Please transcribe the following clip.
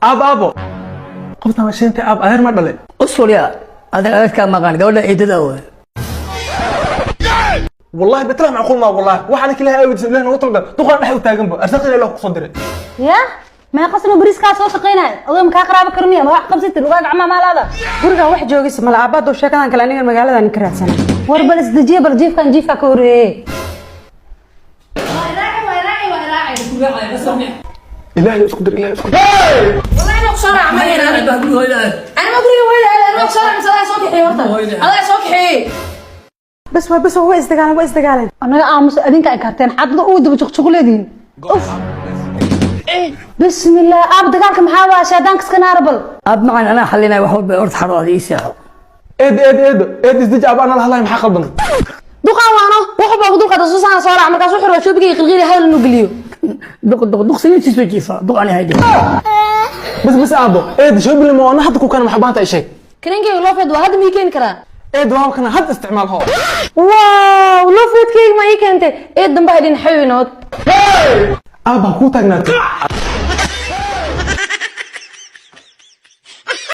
ابو قلت ماشي انت اب غير ما دلي اصفر يا هذا كان مقال قول له ايه تدور والله بتلا معقول ما والله waxaan kaliya aawid lehna u talgal duqan dhaxay u taagan ba arsaqina loo soo diray يا ما قسم بريسكا soo shaqeynay adoo ma ka qaraabo karmiya ma wax qabsatay lugaag gacma maalaada guriga wax joogis ma laabad oo sheekadan kale aniga magaalada ka raadsan war bal isdajiye bal jiifkan jiifka ka horeeyay ilaahay isku dir ilaahay isku dir والله انا بصراحه عملنا انا بقول انا ما اقول انا بصراحه مساله سoo kixi horta adaa soo kixi بس هو استقالين anaga aamus adinka ay karteen xadda uu daba juqjuqleedin بسم الله اب دغالك maxaa waa shaadaan iska naarbal اب معنا انا حلينا wax walba orta xarooda isaao eed isdij aba ana la hadlay maxaa qaldan duqaan waano waxba duqa soo saan soo raac markaas wuxuu raac shubigii qilqiili hawl inuu geliyo دق سنتي سو جيفا دق انا هيدي بس ابو ايد شو بلي ما انا حد كو كان محبانتا اي شيء كرينكي لو فد waa hada mi keen kara ايد waa kana had isticmaalho واو لو فد كيك ما يكنت ايد dambe hadin xayinood aba ku taagnaatay